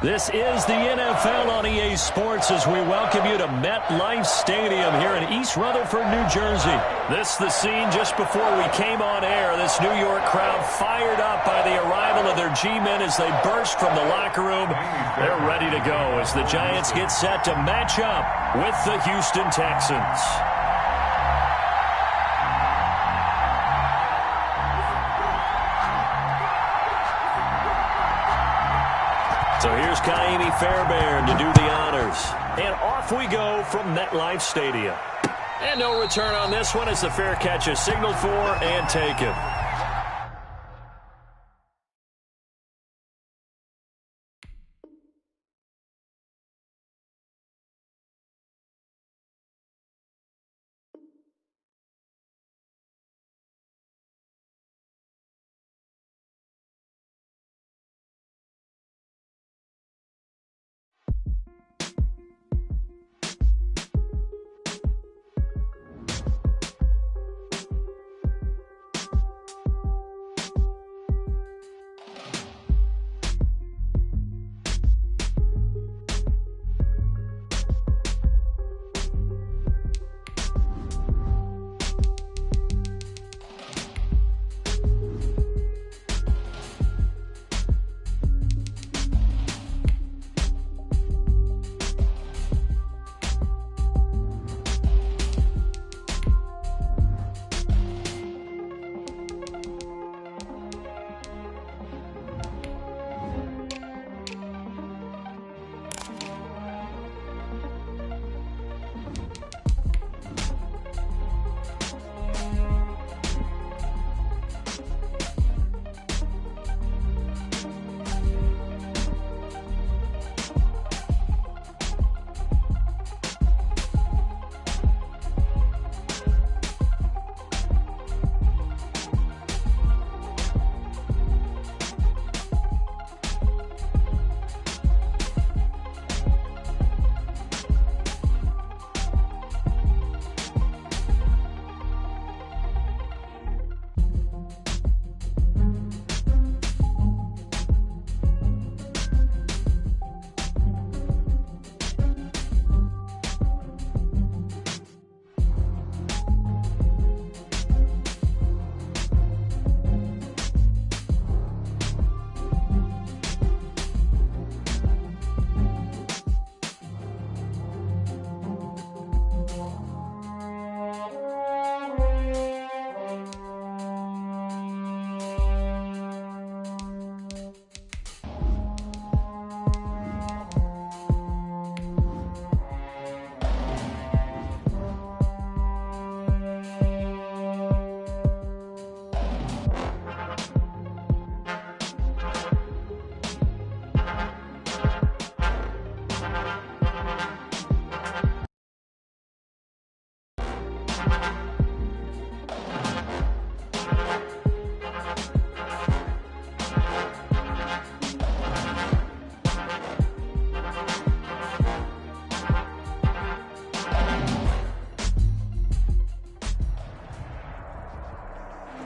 This is the NFL on EA Sports as we welcome you to MetLife Stadium here in East Rutherford, New Jersey. This is the scene just before we came on air. This New York crowd fired up by the arrival of their G-men as they burst from the locker room. They're ready to go as the Giants get set to match up with the Houston Texans. So here's Kaimi Fairbairn to do the honors. And off we go from MetLife Stadium. And no return on this one as the fair catch is signaled for and taken.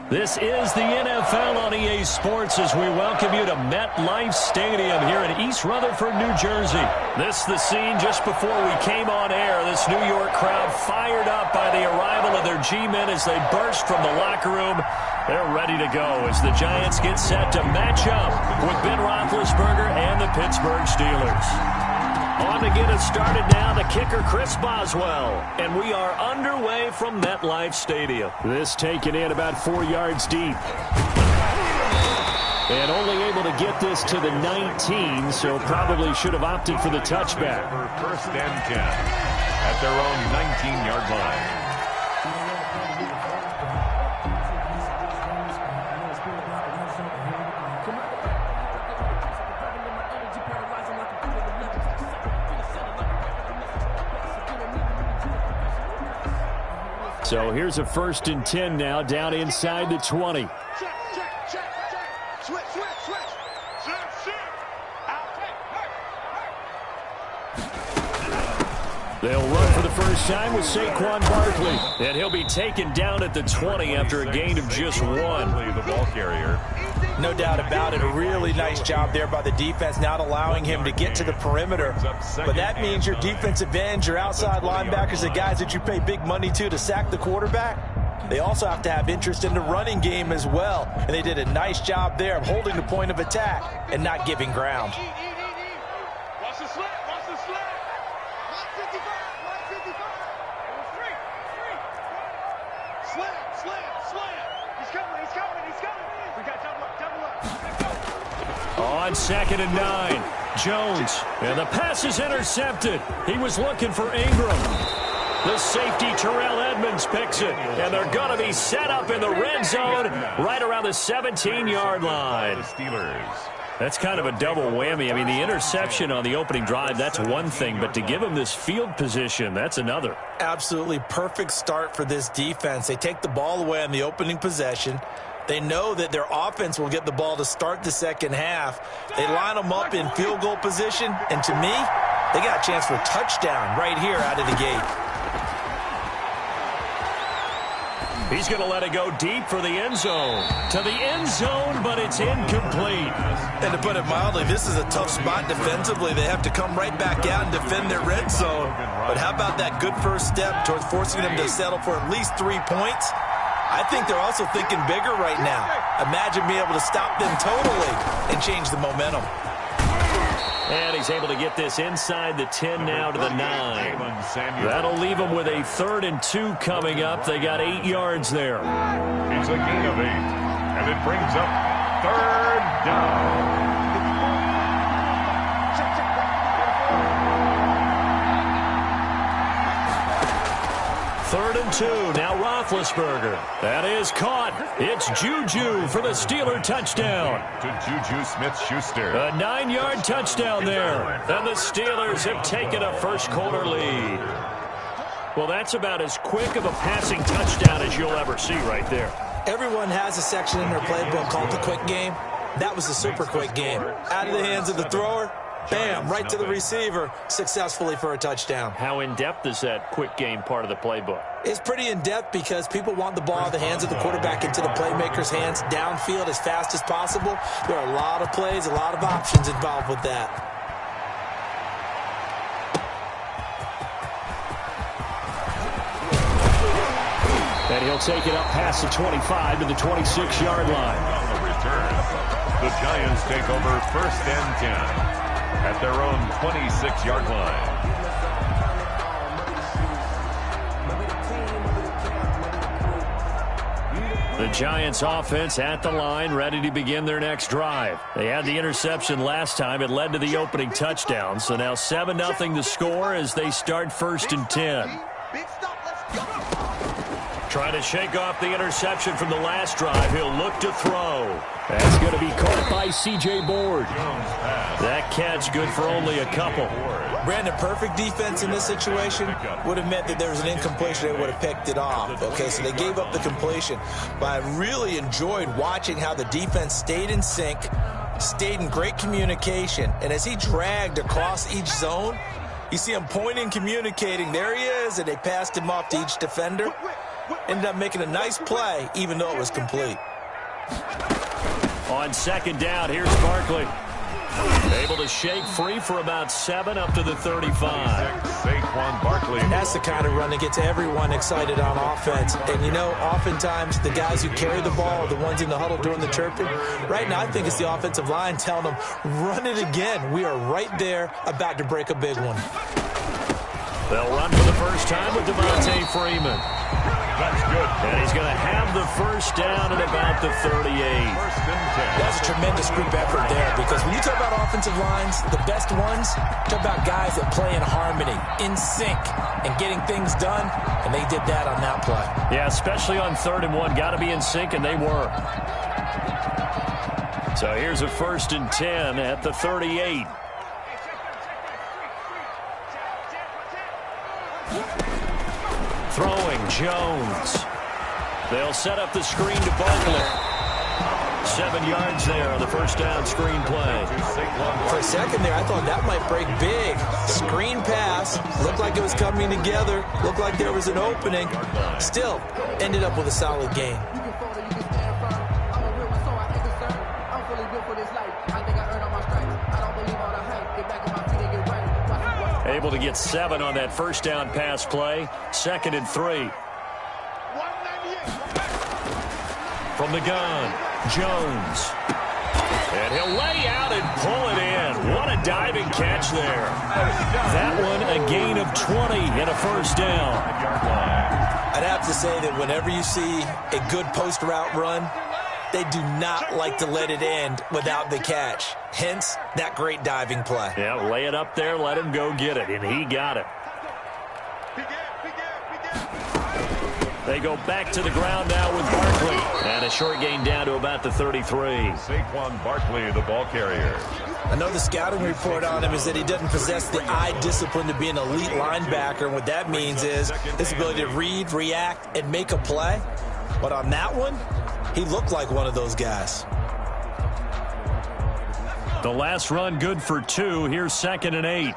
This is the NFL on EA Sports as we welcome you to MetLife Stadium here in East Rutherford, New Jersey. This is the scene just before we came on air. This New York crowd fired up by the arrival of their G-men as they burst from the locker room. They're ready to go as the Giants get set to match up with Ben Roethlisberger and the Pittsburgh Steelers. On to get us started now, the kicker Chris Boswell. And we are underway from MetLife Stadium. This taken in about 4 yards deep. And only able to get this to the 19, so probably should have opted for the touchback. For first and 10 at their own 19-yard line. So here's a 1st and 10 now, down inside the 20. Check. Switch. Out. They'll run for the first time with Saquon Barkley. And he'll be taken down at the 20 after a gain of just 1. The ball carrier. No doubt about it. A really nice job there by the defense, not allowing him to get to the perimeter. But that means your defensive ends, your outside linebackers, the guys that you pay big money to sack the quarterback, they also have to have interest in the running game as well. And they did a nice job there of holding the point of attack and not giving ground. Watch the slant, watch the slant. 155, 155. Slant, slant, slant. He's coming, he's coming, he's coming. We got double up, double up. On 2nd and 9, Jones. And the pass is intercepted. He was looking for Ingram. The safety, Terrell Edmonds, picks it. And they're going to be set up in the red zone right around the 17-yard line. The Steelers. That's kind of a double whammy. I mean, the interception on the opening drive, that's one thing. But to give him this field position, that's another. Absolutely perfect start for this defense. They take the ball away on the opening possession. They know that their offense will get the ball to start the second half. They line them up in field goal position. And to me, they got a chance for a touchdown right here out of the gate. He's going to let it go deep for the end zone. To the end zone, but it's incomplete. And to put it mildly, this is a tough spot defensively. They have to come right back out and defend their red zone. But how about that good first step towards forcing them to settle for at least 3 points? I think they're also thinking bigger right now. Imagine being able to stop them totally and change the momentum. And he's able to get this inside the 10 now to the 9. That'll leave them with a 3rd and 2 coming up. They got 8 yards there. It's a gain of 8. And it brings up 3rd down. 3rd and 2. Now Roethlisberger. That is caught. It's Juju for the Steeler touchdown. To Juju Smith-Schuster. A 9-yard touchdown there. And the Steelers have taken a first-quarter lead. Well, that's about as quick of a passing touchdown as you'll ever see right there. Everyone has a section in their playbook called the quick game. That was the super quick game. Out of the hands of the thrower, bam, right to the receiver, successfully for a touchdown. How in-depth is that quick game part of the playbook? It's pretty in-depth because people want the ball out of the hands of the quarterback into the playmaker's hands downfield as fast as possible. There are a lot of plays, a lot of options involved with that. And he'll take it up past the 25 to the 26-yard line. On the return, the Giants take over 1st and 10 at their own 26-yard line. The Giants offense at the line, ready to begin their next drive. They had the interception last time. It led to the opening touchdown. So now 7-0 the score as they start 1st and 10. Big stop, let's go. Trying to shake off the interception from the last drive. He'll look to throw. That's going to be caught by C.J. Board. That catch good for only a couple. Brandon, perfect defense in this situation would have meant that there was an incompletion. They would have picked it off. Okay, so they gave up the completion. But I really enjoyed watching how the defense stayed in sync, stayed in great communication. And as he dragged across each zone, you see him pointing, communicating. There he is, and they passed him off to each defender. Ended up making a nice play, even though it was complete. On 2nd down, here's Barkley. Able to shake free for about 7 up to the 35. Saquon Barkley. That's the kind of run that gets everyone excited on offense. And, you know, oftentimes the guys who carry the ball are the ones in the huddle doing the chirping. Right now, I think it's the offensive line telling them, run it again. We are right there about to break a big one. They'll run for the first time with Devontae Freeman. That's good. And he's going to have the first down at about the 38. 1st and 10. That's a tremendous group effort there, because when you talk about offensive lines, the best ones, talk about guys that play in harmony, in sync, and getting things done, and they did that on that play. Yeah, especially on 3rd and 1. Got to be in sync, and they were. So here's a 1st and 10 at the 38. Throwing Jones. They'll set up the screen to Barkley. 7 yards there on the first down screen play. For a second there, I thought that might break big. Screen pass. Looked like it was coming together. Looked like there was an opening. Still, ended up with a solid gain. Able to get 7 on that first down pass play. 2nd and 3. From the gun, Jones. And he'll lay out and pull it in. What a diving catch there. That one a gain of 20 and a first down. I'd have to say that whenever you see a good post route run, they do not like to let it end without the catch. Hence, that great diving play. Yeah, lay it up there, let him go get it, and he got it. They go back to the ground now with Barkley. And a short gain down to about the 33. Saquon Barkley, the ball carrier. I know the scouting report on him is that he doesn't possess the eye discipline to be an elite linebacker. And what that means is his ability to read, react, and make a play. But on that one, he looked like one of those guys. The last run good for 2. Here's 2nd and 8.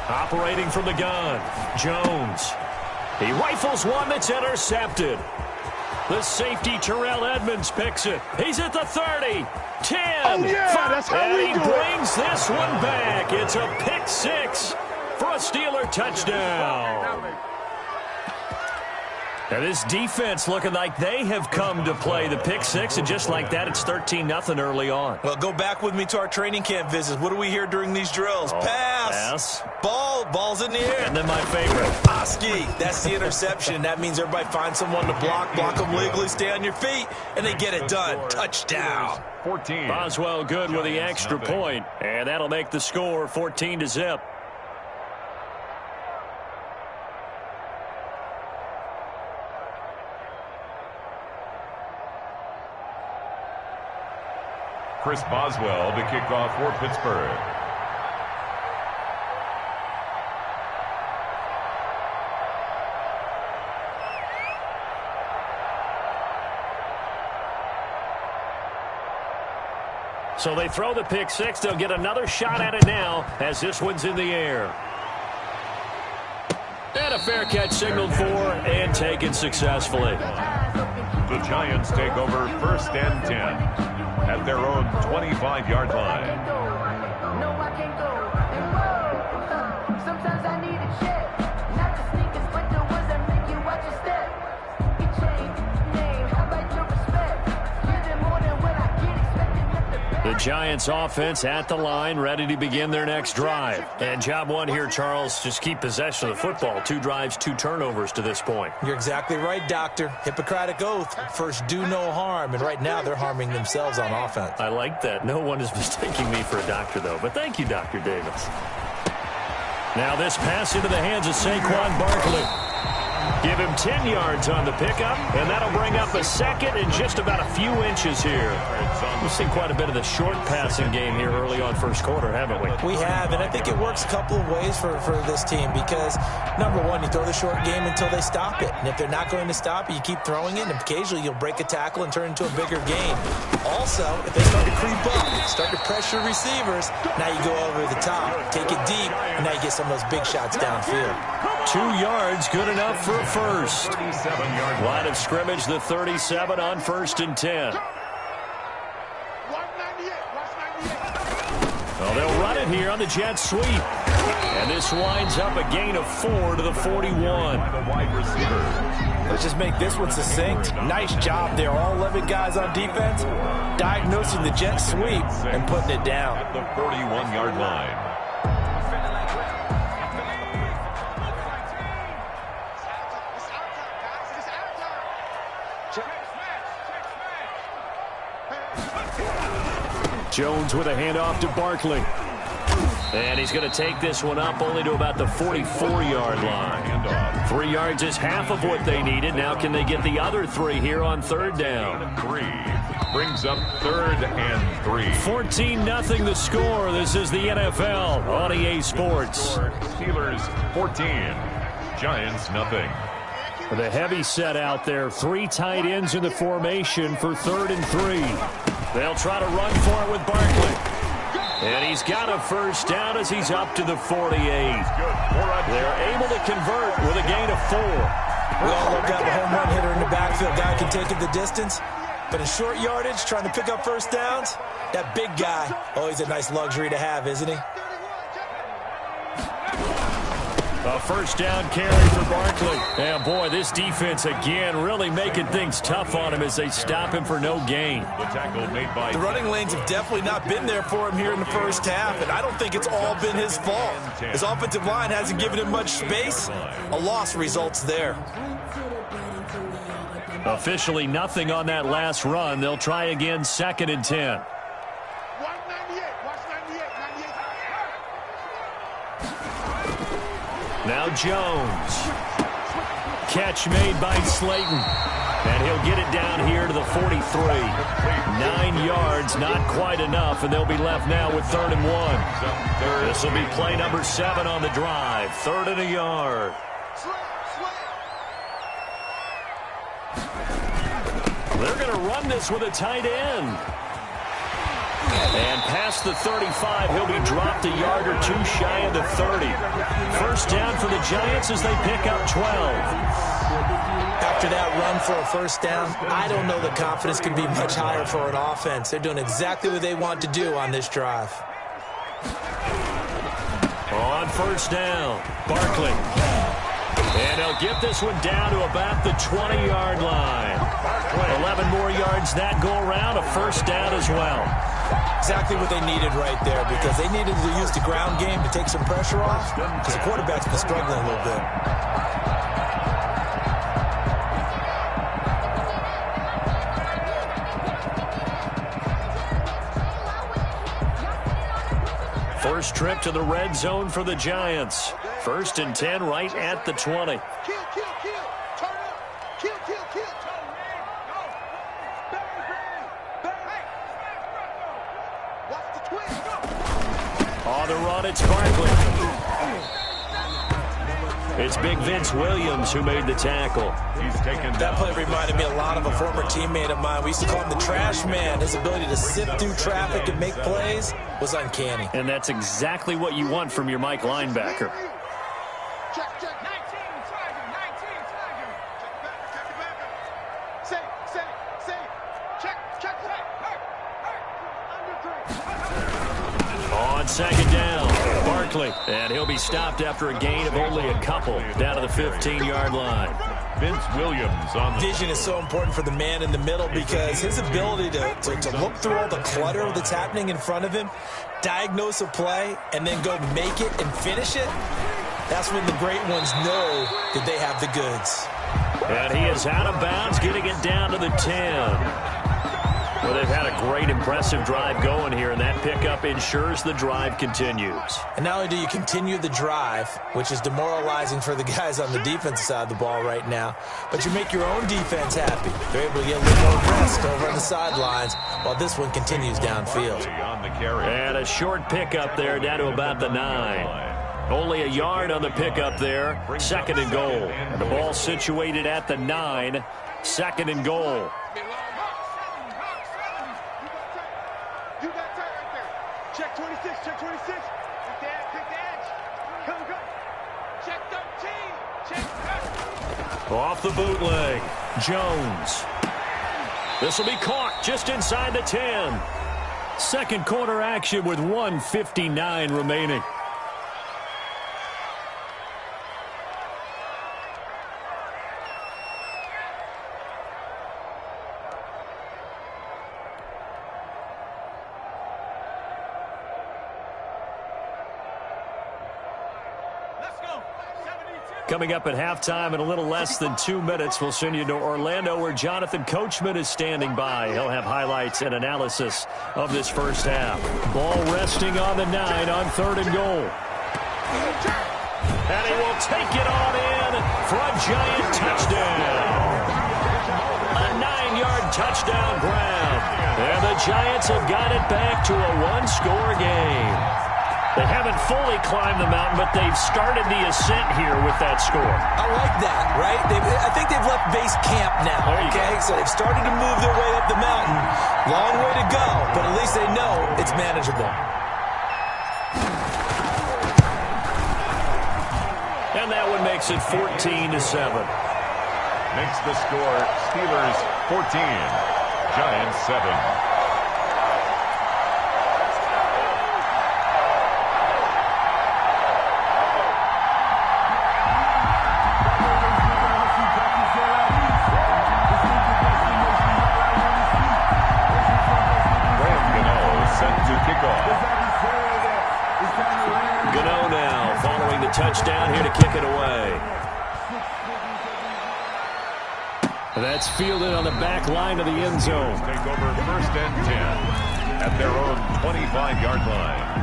Operating from the gun, Jones. He rifles one that's intercepted. The safety, Terrell Edmonds, picks it. He's at the 30, 10. Oh, yeah, that's how and we he do it. brings this one back. It's a pick 6 for a Steeler touchdown. Now this defense looking like they have come to play the pick 6, and just like that, it's 13-0 early on. Well, go back with me to our training camp visits. What do we hear during these drills? Pass. Ball's in the air. And then my favorite. Oski, that's the interception. That means everybody finds someone to block them legally, stay on your feet, and they get it done. Touchdown. 14. Boswell good with the extra point, and that'll make the score 14-0. Chris Boswell to kick off for Pittsburgh. So they throw the pick 6. They'll get another shot at it now as this one's in the air. And a fair catch signaled for and taken successfully. The Giants take over 1st and 10 at their own 25-yard line. The Giants offense at the line, ready to begin their next drive. And job one here, Charles, just keep possession of the football. 2 drives, 2 turnovers to this point. You're exactly right, Doctor. Hippocratic oath. First, do no harm. And right now, they're harming themselves on offense. I like that. No one is mistaking me for a doctor, though. But thank you, Dr. Davis. Now this pass into the hands of Saquon Barkley. Give him 10 yards on the pickup, and that'll bring up a 2nd and just about a few inches here. We've seen quite a bit of the short passing game here early on first quarter, haven't we? We have, and I think it works a couple of ways for this team because, number one, you throw the short game until they stop it. And if they're not going to stop it, you keep throwing it, and occasionally you'll break a tackle and turn it into a bigger game. Also, if they start to creep up, start to pressure receivers, now you go over the top, take it deep, and now you get some of those big shots downfield. 2 yards, good enough for a first. Line of scrimmage, the 37 on 1st and 10. Well, they'll run it here on the jet sweep. And this winds up a gain of 4 to the 41. Let's just make this one succinct. Nice job there. All 11 guys on defense diagnosing the jet sweep and putting it down. At the 41-yard line. Jones with a handoff to Barkley. And he's going to take this one up only to about the 44-yard line. 3 yards is half of what they needed. Now can they get the other 3 here on third down? 3 brings up 3rd and 3. 14-0 the score. This is the NFL on EA Sports. Steelers 14, Giants nothing. With a heavy set out there, 3 tight ends in the formation for 3rd and 3. They'll try to run for it with Barkley. And he's got a first down as he's up to the 48. They're able to convert with a gain of 4. We all love to have a home run hitter in the backfield. Guy can take it the distance. But in short yardage, trying to pick up first downs, that big guy, always a nice luxury to have, isn't he? A first down carry for Barkley. And boy, this defense again really making things tough on him as they stop him for no gain. The tackle made by the running lanes have definitely not been there for him here in the first half, and I don't think it's all been his fault. His offensive line hasn't given him much space. A loss results there. Officially nothing on that last run. They'll try again, 2nd and 10. Now Jones. Catch made by Slayton. And he'll get it down here to the 43. 9 yards, not quite enough, and they'll be left now with 3rd and 1. This will be play number 7 on the drive. 3rd and a yard. They're going to run this with a tight end. And past the 35, he'll be dropped a yard or 2 shy of the 30. First down for the Giants as they pick up 12. After that run for a first down, I don't know the confidence can be much higher for an offense. They're doing exactly what they want to do on this drive. On first down, Barkley. And they'll get this one down to about the 20-yard line. 11 more yards that go around, a first down as well. Exactly what they needed right there, because they needed to use the ground game to take some pressure off, because the quarterback's been struggling a little bit. First trip to the red zone for the Giants. 1st and 10 right at the 20. On the run, it's Barkley. It's Big Vince Williams who made the tackle. He's taken that play reminded me a lot of a former teammate of mine. We used to call him the trash man. His ability to sift through traffic and make plays was uncanny. And that's exactly what you want from your Mike linebacker. On 2nd down, Barkley. And he'll be stopped after a gain of only a couple down to the 15-yard line. Vince Williams on the vision is so important for the man in the middle, because his ability to look through all the clutter that's happening in front of him, diagnose a play, and then go make it and finish it, that's when the great ones know that they have the goods. And he is out of bounds, getting it down to the 10. Well, they've had a great, impressive drive going here, and that pickup ensures the drive continues. And not only do you continue the drive, which is demoralizing for the guys on the defensive side of the ball right now, but you make your own defense happy. They're able to get a little more rest over on the sidelines while this one continues downfield. And a short pickup there down to about the 9. Only a yard on the pickup there. 2nd and goal. And the ball situated at the 9. 2nd and goal. Check 26, check 26. Pick the edge. Come. Check 13. Check. Off the bootleg. Jones. This will be caught just inside the 10. Second quarter action with 1:59 remaining. Coming up at halftime in a little less than 2 minutes, we'll send you to Orlando where Jonathan Coachman is standing by. He'll have highlights and analysis of this first half. Ball resting on the 9 on 3rd and goal. And he will take it on in for a Giant touchdown. A 9-yard touchdown grab. And the Giants have got it back to a one-score game. They haven't fully climbed the mountain, but they've started the ascent here with that score. I like that, right? I think they've left base camp now, okay? So they've started to move their way up the mountain. Long way to go, but at least they know it's manageable. And that one makes it 14-7. Makes the score Steelers 14, Giants 7. Touchdown here to kick it away. That's fielded on the back line of the end zone. Take over 1st and 10 at their own 25-yard line.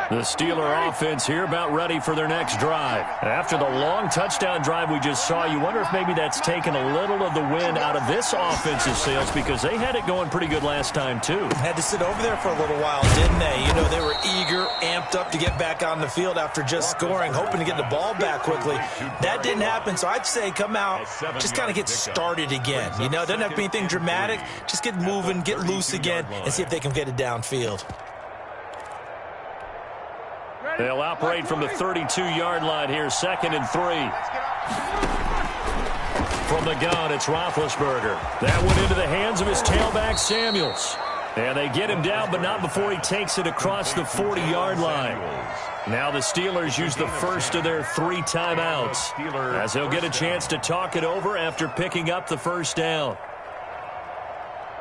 The Steeler offense here about ready for their next drive. After the long touchdown drive we just saw, you wonder if maybe that's taken a little of the wind out of this offense's sails because they had it going pretty good last time too. Had to sit over there for a little while, didn't they? You know, they were eager, amped up to get back on the field after just scoring, hoping to get the ball back quickly. That didn't happen, so I'd say come out, just kind of get started again. You know, it doesn't have to be anything dramatic. Just get moving, get loose again, and see if they can get it downfield. They'll operate from the 32-yard line here, 2nd and 3. From the gun, it's Roethlisberger. That went into the hands of his tailback, Samuels. And they get him down, but not before he takes it across the 40-yard line. Now the Steelers use the first of their 3 timeouts, as they'll get a chance to talk it over after picking up the first down.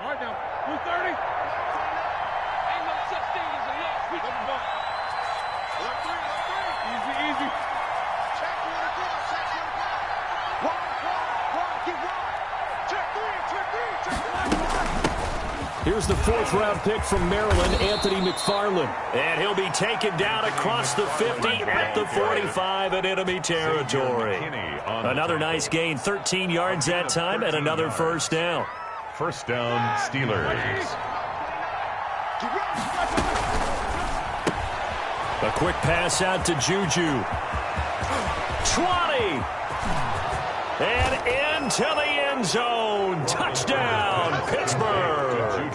All right, now, 230. Ain't no such thing as a loss. We can bump. Easy. Check 1 across, check 1 across. Wide, get wide. Check 3. Here's the 4th-round pick from Maryland, Anthony McFarland. And he'll be taken down across the 50 at the 45 in enemy territory. Another nice gain, 13 yards that time, and another first down. First down, Steelers. A quick pass out to Juju. 20! And into the end zone. Touchdown, Pittsburgh.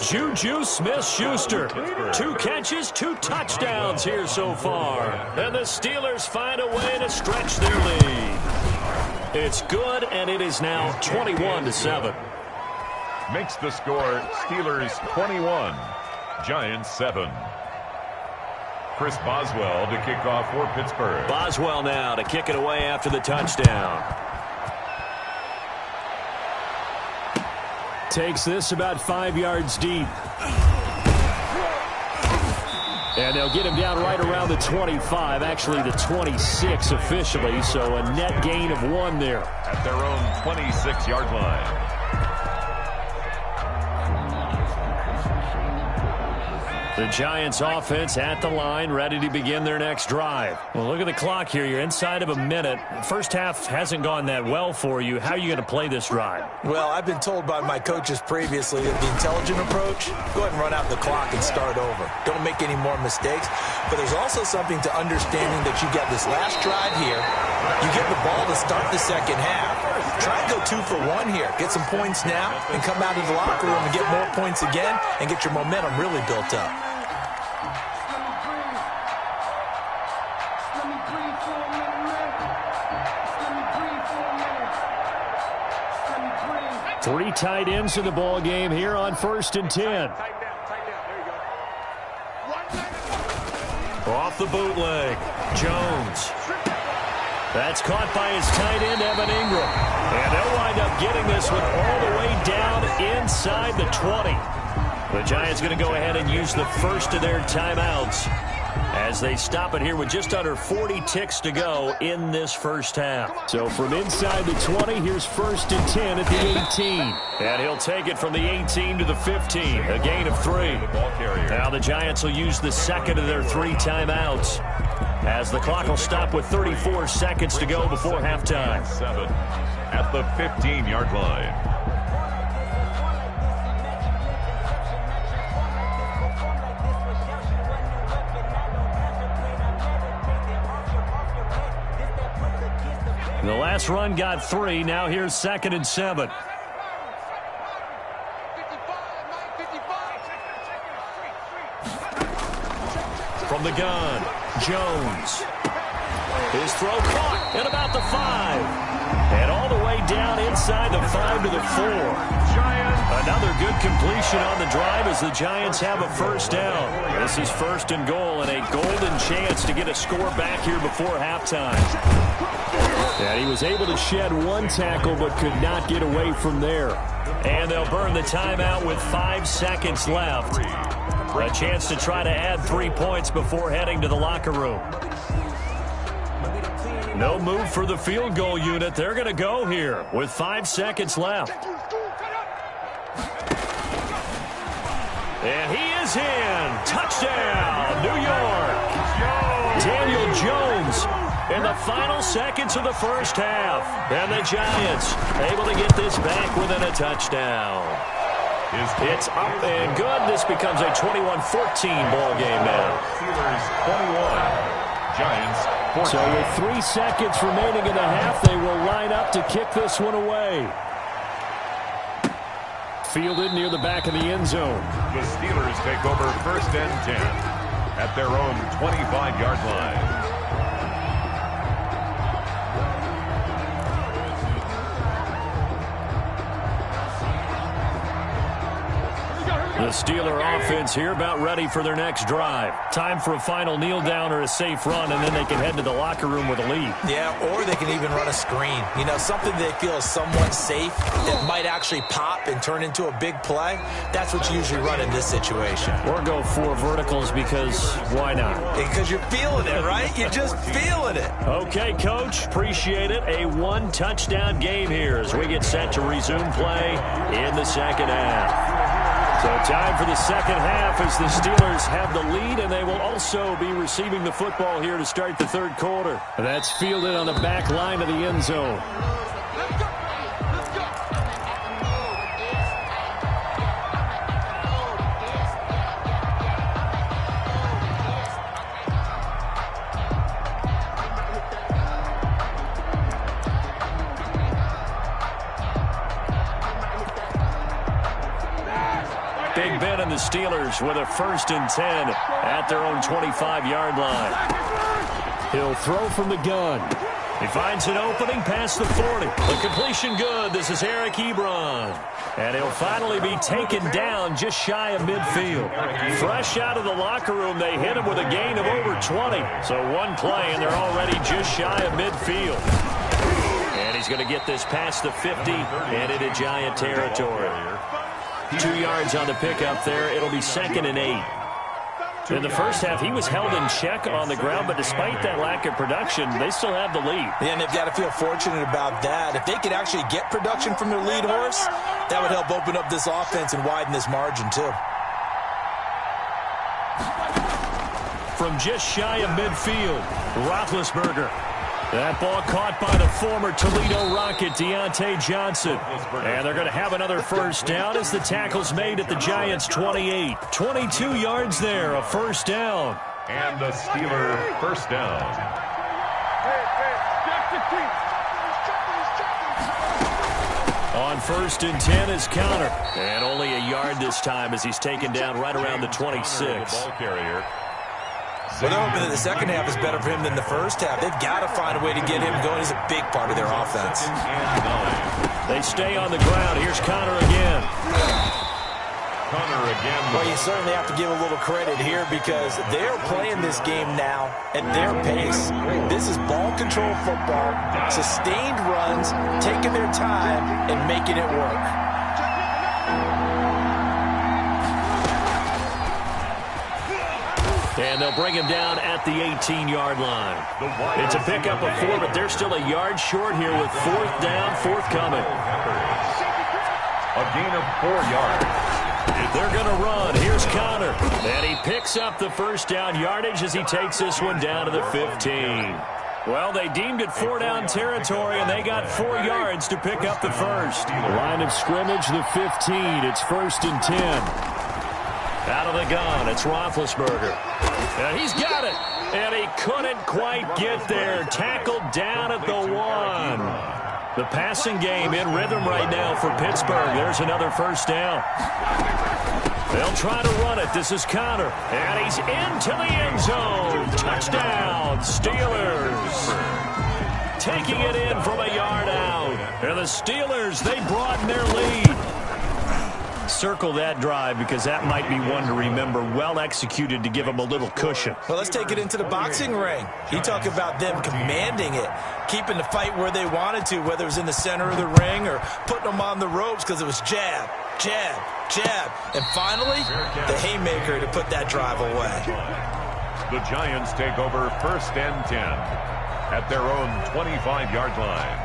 Juju Smith-Schuster. 2 catches, 2 touchdowns here so far. And the Steelers find a way to stretch their lead. It's good, and it is now 21-7. Makes the score Steelers 21, Giants 7. Chris Boswell to kick off for Pittsburgh. Boswell now to kick it away after the touchdown. Takes this about 5 yards deep. And they'll get him down right around the 25, actually the 26 officially, so a net gain of 1 there. At their own 26-yard line. The Giants offense at the line, ready to begin their next drive. Well, look at the clock here. You're inside of a minute. First half hasn't gone that well for you. How are you going to play this drive? Well, I've been told by my coaches previously that the intelligent approach, go ahead and run out the clock and start over. Don't make any more mistakes. But there's also something to understanding that you got this last drive here. You get the ball to start the second half. Try and go 2 for 1 here. Get some points now and come out of the locker room and get more points again and get your momentum really built up. Three tight ends in the ball game here on 1st and 10. Tighten down. There you go. Off the bootleg. Jones. That's caught by his tight end, Evan Ingram. And they'll wind up getting this one all the way down inside the 20. The Giants going to go ahead and use the first of their timeouts as they stop it here with just under 40 ticks to go in this first half. So from inside the 20, here's 1st and 10 at the 18. And he'll take it from the 18 to the 15, a gain of 3. Now the Giants will use the second of their 3 timeouts as the clock will stop with 34 seconds to go before halftime. 7 at the 15-yard line. The last run got 3. Now here's 2nd and 7. From the gun, Jones. His throw caught at about the 5. And all the way down inside the 5 to the 4. Another good completion on the drive as the Giants have a first down. This is 1st and goal and a golden chance to get a score back here before halftime. And he was able to shed 1 tackle but could not get away from there. And they'll burn the timeout with 5 seconds left. A chance to try to add 3 points before heading to the locker room. No move for the field goal unit. They're going to go here with 5 seconds left. And he is in. Touchdown, New York. Daniel Jones in the final seconds of the first half. And the Giants able to get this back within a touchdown. It's up and good. This becomes a 21-14 ball game now. Steelers 21, Giants 14. So with 3 seconds remaining in the half, they will line up to kick this one away. Fielded near the back of the end zone. The Steelers take over 1st and 10 at their own 25-yard line. The Steeler offense here about ready for their next drive. Time for a final kneel down or a safe run, and then they can head to the locker room with a lead. Yeah, or they can even run a screen. You know, something they feel is somewhat safe that might actually pop and turn into a big play. That's what you usually run in this situation. Or go 4 verticals because why not? Because you're feeling it, right? You're just feeling it. Okay, Coach. Appreciate it. A 1-touchdown game here as we get set to resume play in the second half. So time for the second half as the Steelers have the lead, and they will also be receiving the football here to start the 3rd quarter. That's fielded on the back line of the end zone. Big Ben and the Steelers with a 1st and 10 at their own 25-yard line. He'll throw from the gun. He finds an opening past the 40. The completion good. This is Eric Ebron. And he'll finally be taken down just shy of midfield. Fresh out of the locker room, they hit him with a gain of over 20. So 1 play, and they're already just shy of midfield. And he's going to get this past the 50 and into Giant territory. 2 yards on the pickup there. It'll be 2nd and 8. In the first half, he was held in check on the ground, but despite that lack of production, they still have the lead. Yeah, and they've got to feel fortunate about that. If they could actually get production from their lead horse, that would help open up this offense and widen this margin, too. From just shy of midfield, Roethlisberger. That ball caught by the former Toledo Rocket, Deontay Johnson. And they're going to have another first down as the tackle's made at the Giants' 28. 22 yards there, a first down. And the Steeler first down. On 1st and 10 is Counter. And only a yard this time as he's taken down right around the 26. Ball carrier. Well, they're hoping that the second half is better for him than the first half. They've got to find a way to get him going. He's a big part of their offense. They stay on the ground. Here's Connor again. Connor again. Well, you certainly have to give a little credit here because they're playing this game now at their pace. This is ball control football, sustained runs, taking their time, and making it work. And they'll bring him down at the 18-yard line. It's a pickup of 4, but they're still a yard short here with 4th down, forthcoming. A gain of 4 yards. They're going to run. Here's Connor. And he picks up the first down yardage as he takes this one down to the 15. Well, they deemed it 4-down territory, and they got 4 yards to pick up the first. Line of scrimmage, the 15. It's 1st and 10. Out of the gun, it's Roethlisberger. And he's got it. And he couldn't quite get there. Tackled down at the 1. The passing game in rhythm right now for Pittsburgh. There's another first down. They'll try to run it. This is Connor. And he's into the end zone. Touchdown, Steelers. Taking it in from a yard out. And the Steelers, they broaden their lead. Circle that drive because that might be one to remember. Well executed to give them a little cushion. Well, let's take it into the boxing ring. You talk about them commanding it, keeping the fight where they wanted to, whether it was in the center of the ring or putting them on the ropes because it was jab, jab, jab. And finally, the haymaker to put that drive away. The Giants take over 1st and 10 at their own 25-yard line.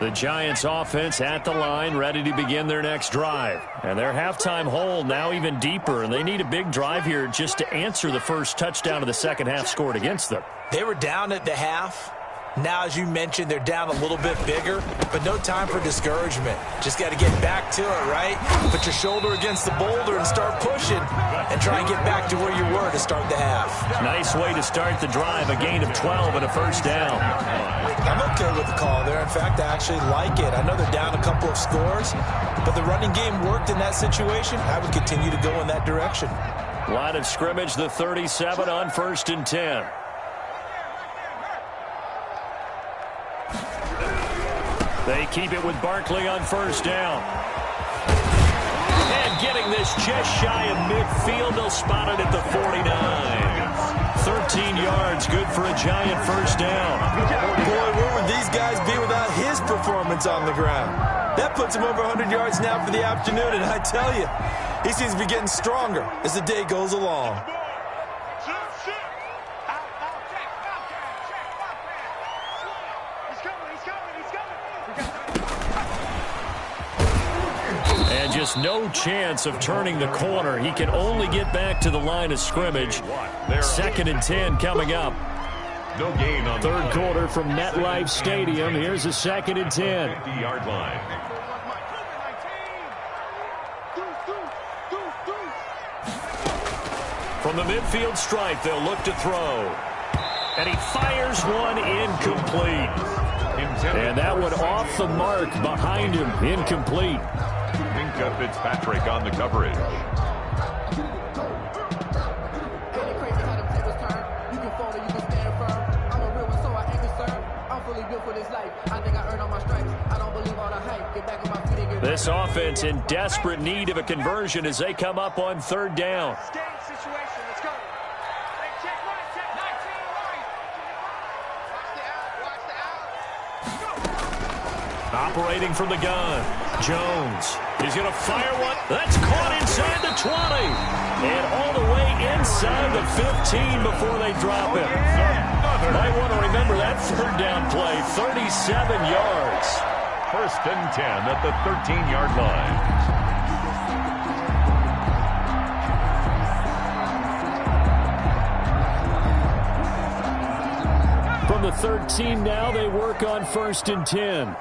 The Giants offense at the line, ready to begin their next drive. And their halftime hole now even deeper, and they need a big drive here just to answer the first touchdown of the second half scored against them. They were down at the half. Now, as you mentioned, they're down a little bit bigger, but no time for discouragement. Just got to get back to it, right? Put your shoulder against the boulder and start pushing and try and get back to where you were to start the half. Nice way to start the drive, a gain of 12 and a first down. I'm okay with the call there. In fact, I actually like it. I know they're down a couple of scores, but the running game worked in that situation. I would continue to go in that direction. Line of scrimmage, the 37 on 1st and 10. They keep it with Barkley on first down. And getting this just shy of midfield, they'll spot it at the 49. 13 yards, good for a Giant first down. Boy, where would these guys be without his performance on the ground? That puts him over 100 yards now for the afternoon, and I tell you, he seems to be getting stronger as the day goes along. And just no chance of turning the corner. He can only get back to the line of scrimmage. 2nd and 10 coming up. No gain on 3rd quarter from MetLife Stadium. Here's a 2nd and 10. 50-yard line. From the midfield stripe, they'll look to throw. And he fires one incomplete. And that one off the mark behind him, incomplete. Minka Fitzpatrick on the coverage. This offense in desperate need of a conversion as they come up on 3rd down. Operating from the gun, Jones. He's going to fire one. That's caught inside the 20. And all the way inside the 15 before they drop it. Might want to remember that 3rd down play, 37 yards. 1st and 10 at the 13-yard line. From the 13 now, they work on 1st and 10.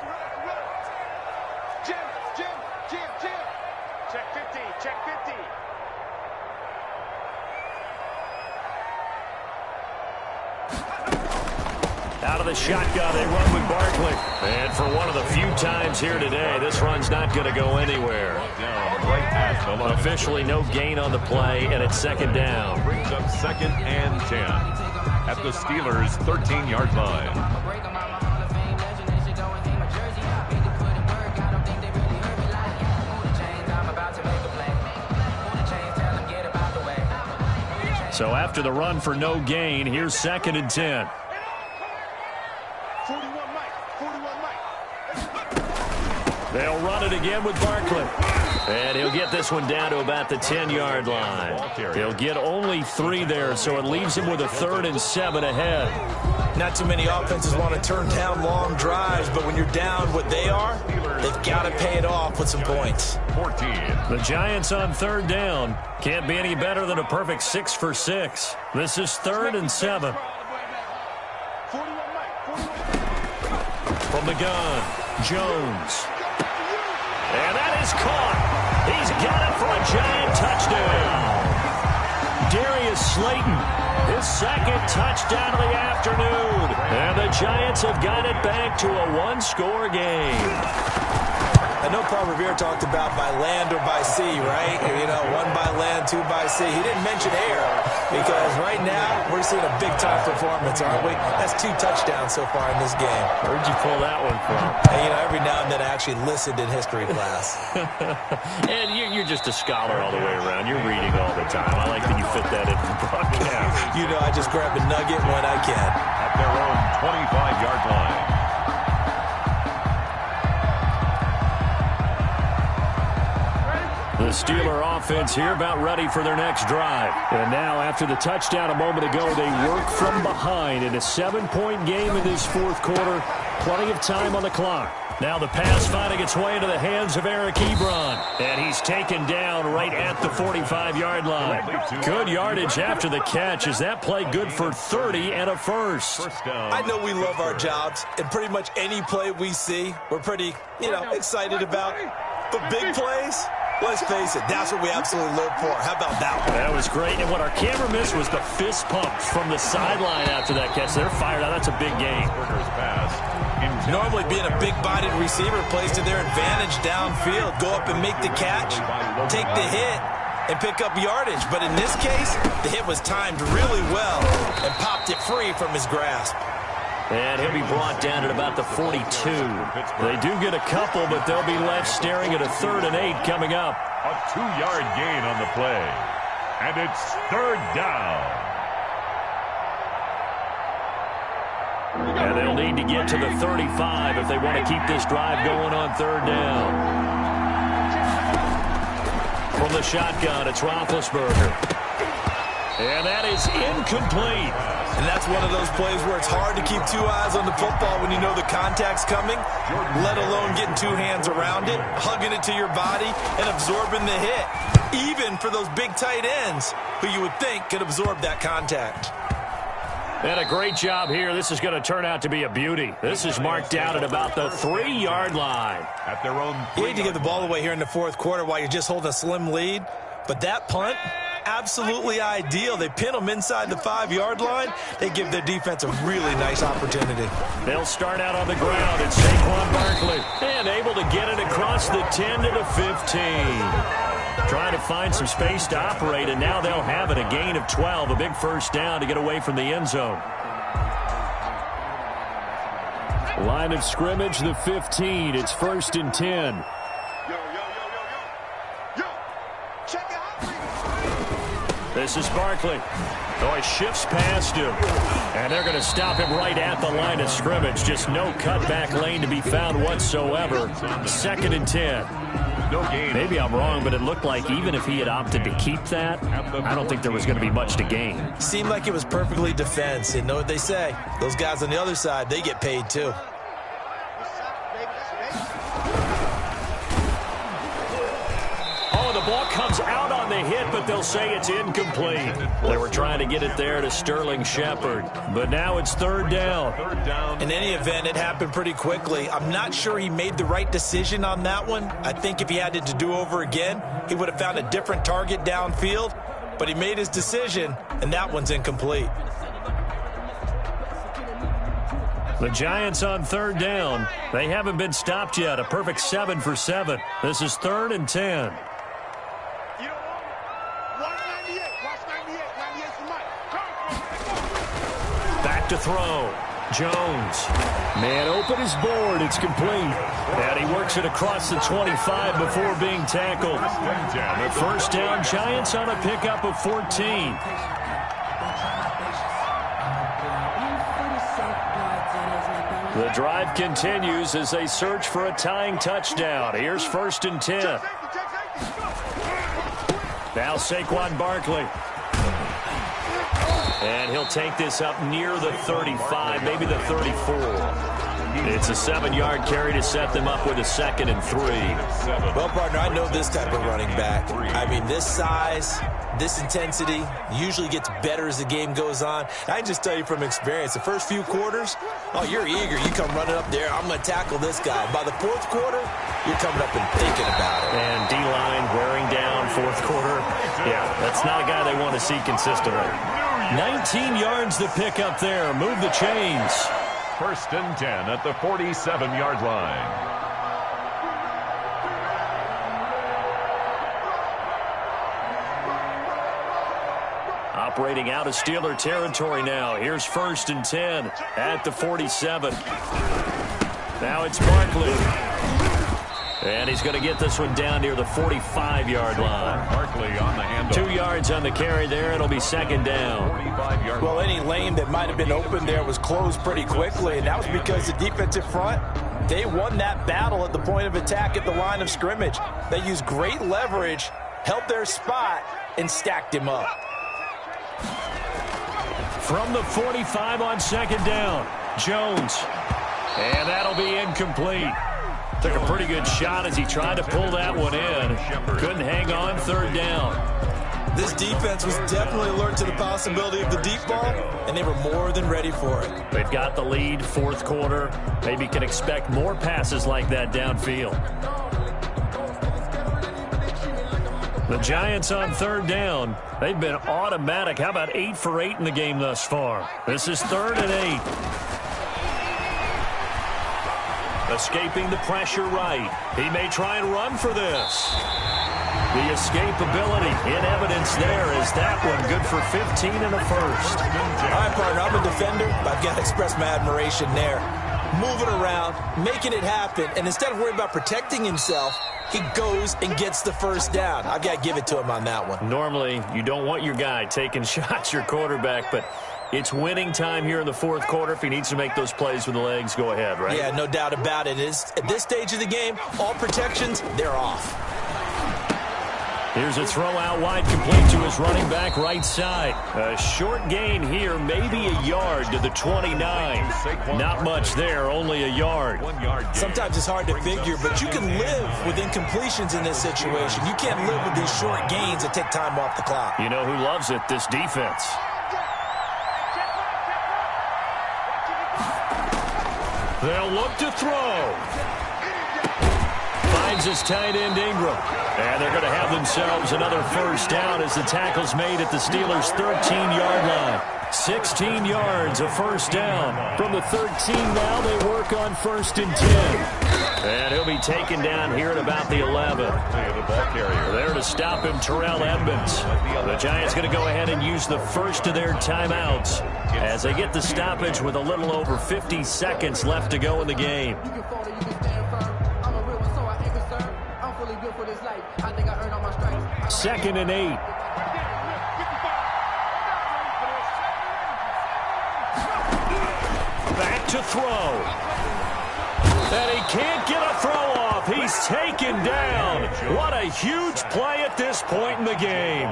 the shotgun. They run with Barkley. And for one of the few times here today, this run's not going to go anywhere. Officially no gain on the play, and it's second down. Brings up 2nd and 10 at the Steelers' 13-yard line. So after the run for no gain, here's 2nd and 10. 41 Mike. They'll run it again with Barkley. And he'll get this one down to about the 10-yard line. He'll get only 3 there, so it leaves him with a 3rd and 7 ahead. Not too many offenses want to turn down long drives, but when you're down what they are, they've got to pay it off with some points. 14. The Giants on 3rd down. Can't be any better than a perfect 6 for 6. This is 3rd and 7. 41 Mike. From the gun, Jones. And that is caught. He's got it for a Giant touchdown. Darius Slayton, his 2nd touchdown of the afternoon. And the Giants have got it back to a 1-score game. I know Paul Revere talked about by land or by sea, right? You know, 1 by land, 2 by sea. He didn't mention air because right now we're seeing a big-time performance, aren't we? That's 2 touchdowns so far in this game. Where'd you pull that one from? And, you know, every now and then I actually listened in history class. And you're just a scholar all the way around. You're reading all the time. I like that you fit that in the broadcast. You know, I just grab a nugget when I can. At their own 25-yard line. The Steeler offense here about ready for their next drive. And now after the touchdown a moment ago, they work from behind in a 7-point game in this 4th quarter. Plenty of time on the clock. Now the pass finding its way into the hands of Eric Ebron. And he's taken down right at the 45-yard line. Good yardage after the catch. Is that play good for 30 and a first? I know we love our jobs, and pretty much any play we see, we're pretty, excited about. But big plays, let's face it, that's what we absolutely live for. How about that one? That was great. And what our camera missed was the fist pump from the sideline after that catch. They're fired out. That's a big game. Normally being a big-bodied receiver plays to their advantage downfield. Go up and make the catch, take the hit, and pick up yardage. But in this case, the hit was timed really well and popped it free from his grasp. And he'll be brought down at about the 42. They do get a couple, but they'll be left staring at a 3rd and 8 coming up. A 2-yard gain on the play. And it's 3rd down. And they'll need to get to the 35 if they want to keep this drive going on 3rd down. From the shotgun, it's Roethlisberger. And that is incomplete. And that's one of those plays where it's hard to keep 2 eyes on the football when you know the contact's coming, let alone getting 2 hands around it, hugging it to your body, and absorbing the hit. Even for those big tight ends who you would think could absorb that contact. And a great job here. This is going to turn out to be a beauty. This is marked out at about the 3-yard line. At their own. You hate to give the ball away here in the 4th quarter while you're just holding a slim lead, but that punt, absolutely ideal. They pin them inside the 5-yard line. They give their defense a really nice opportunity. They'll start out on the ground. It's Saquon Barkley. And able to get it across the 10 to the 15. Trying to find some space to operate, and now they'll have it. A gain of 12, a big first down to get away from the end zone. Line of scrimmage, the 15. It's 1st and 10. Check out. This is Barkley. Oh, he shifts past him. And they're going to stop him right at the line of scrimmage. Just no cutback lane to be found whatsoever. 2nd and 10. No gain. Maybe I'm wrong, but it looked like even if he had opted to keep that, I don't think there was going to be much to gain. Seemed like it was perfectly defense. And know what they say? Those guys on the other side, they get paid too. The ball comes out on the hit, but they'll say it's incomplete. They were trying to get it there to Sterling Shepard, but now it's 3rd down. In any event, it happened pretty quickly. I'm not sure he made the right decision on that one. I think if he had it to do over again, he would have found a different target downfield, but he made his decision, and that one's incomplete. The Giants on third down. They haven't been stopped yet. A perfect 7 for 7. This is 3rd and 10. You don't want it. Watch 98. Watch 98. 98's the mic. Back to throw. Jones. Man open his board. It's complete. And he works it across the 25 before being tackled. First down, Giants on a pickup of 14. The drive continues as they search for a tying touchdown. Here's 1st and 10. Now Saquon Barkley. And he'll take this up near the 35, maybe the 34. It's a 7-yard carry to set them up with a 2nd and 3. Well, partner, I know this type of running back. I mean, this size, this intensity usually gets better as the game goes on. I can just tell you from experience, the first few quarters, oh, you're eager. You come running up there, I'm going to tackle this guy. By the 4th quarter, you're coming up and thinking about it. And D-line wearing down 4th quarter. Yeah, that's not a guy they want to see consistently. 19 yards to pick up there. Move the chains. 1st and 10 at the 47-yard line. Operating out of Steeler territory now. Here's 1st and 10 at the 47. Now it's Barkley. And he's going to get this one down near the 45-yard line. Barkley on the handoff. 2 yards on the carry there. It'll be 2nd down. 45-yard Well, any lane that might have been open there was closed pretty quickly, and that was because the defensive front, they won that battle at the point of attack at the line of scrimmage. They used great leverage, held their spot, and stacked him up. From the 45 on 2nd down, Jones. And that'll be incomplete. Took a pretty good shot as he tried to pull that one in. Couldn't hang on 3rd down. This defense was definitely alert to the possibility of the deep ball, and they were more than ready for it. They've got the lead, 4th quarter. Maybe can expect more passes like that downfield. The Giants on 3rd down. They've been automatic. How about 8 for 8 in the game thus far? This is 3rd and 8. Escaping the pressure right. He may try and run for this. The escapability in evidence there is that one good for 15 and a 1st. All right, partner, I'm a defender, but I've got to express my admiration there. Moving around, making it happen, and instead of worrying about protecting himself, he goes and gets the 1st down. I've got to give it to him on that one. Normally, you don't want your guy taking shots, your quarterback, but it's winning time here in the 4th quarter. If he needs to make those plays with the legs, go ahead, right? Yeah, no doubt about it. At this stage of the game, all protections, they're off. Here's a throw out wide, complete to his running back right side. A short gain here, maybe a yard to the 29. Not much there, only a yard. 1 yard gain. Sometimes it's hard to figure, but you can live with incompletions in this situation. You can't live with these short gains that take time off the clock. You know who loves it? This defense. They'll look to throw. Finds his tight end Ingram. And they're going to have themselves another 1st down as the tackle's made at the Steelers' 13-yard line. 16 yards, a 1st down. From the 13 now, they work on 1st and 10. And he'll be taken down here at about the 11. The ball carrier. There to stop him, Terrell Edmonds. The Giants going to go ahead and use the first of their timeouts as they get the stoppage with a little over 50 seconds left to go in the game. 2nd and 8. Back to throw. And he can't get a throw off. He's taken down. What a huge play at this point in the game.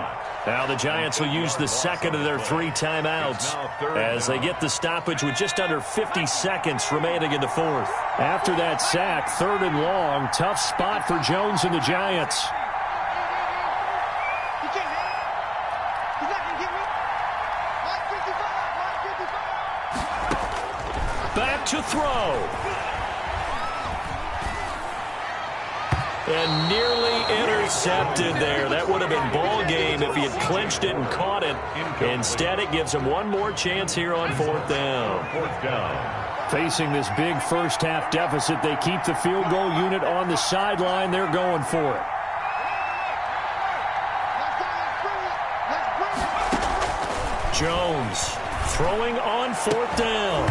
Now the Giants will use the 2nd of their 3 timeouts as they get the stoppage with just under 50 seconds remaining in the 4th. After that sack, 3rd and long, tough spot for Jones and the Giants. He can't hit it. He's not going to get me. Line 55. Back to throw. And nearly intercepted there. That would have been ball game if he had clinched it and caught it. Instead, it gives him one more chance here on 4th down. 4th down. Facing this big first-half deficit, they keep the field goal unit on the sideline. They're going for it. Jones throwing on 4th down.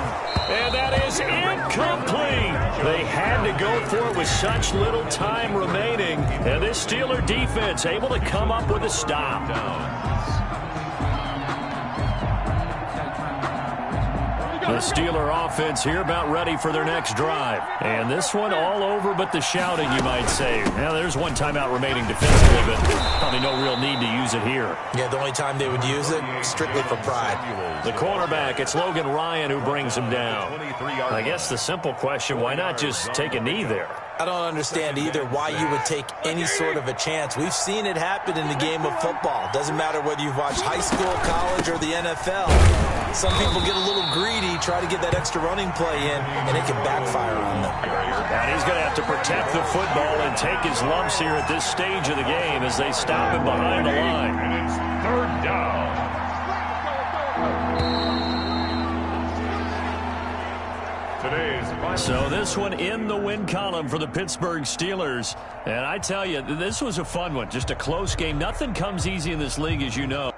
And that is incomplete. They had to go for it with such little time remaining. And this Steeler defense able to come up with a stop. The Steeler offense here about ready for their next drive. And this one all over but the shouting, you might say. Now, there's one timeout remaining defensively, but probably no real need to use it here. Yeah, the only time they would use it, strictly for pride. The cornerback, it's Logan Ryan who brings him down. I guess the simple question, why not just take a knee there? I don't understand either why you would take any sort of a chance. We've seen it happen in the game of football. Doesn't matter whether you've watched high school, college, or the NFL. Some people get a little greedy, try to get that extra running play in, and it can backfire on them. And he's going to have to protect the football and take his lumps here at this stage of the game as they stop him behind the line. And it's 3rd down. So this one in the win column for the Pittsburgh Steelers. And I tell you, this was a fun one. Just a close game. Nothing comes easy in this league, as you know.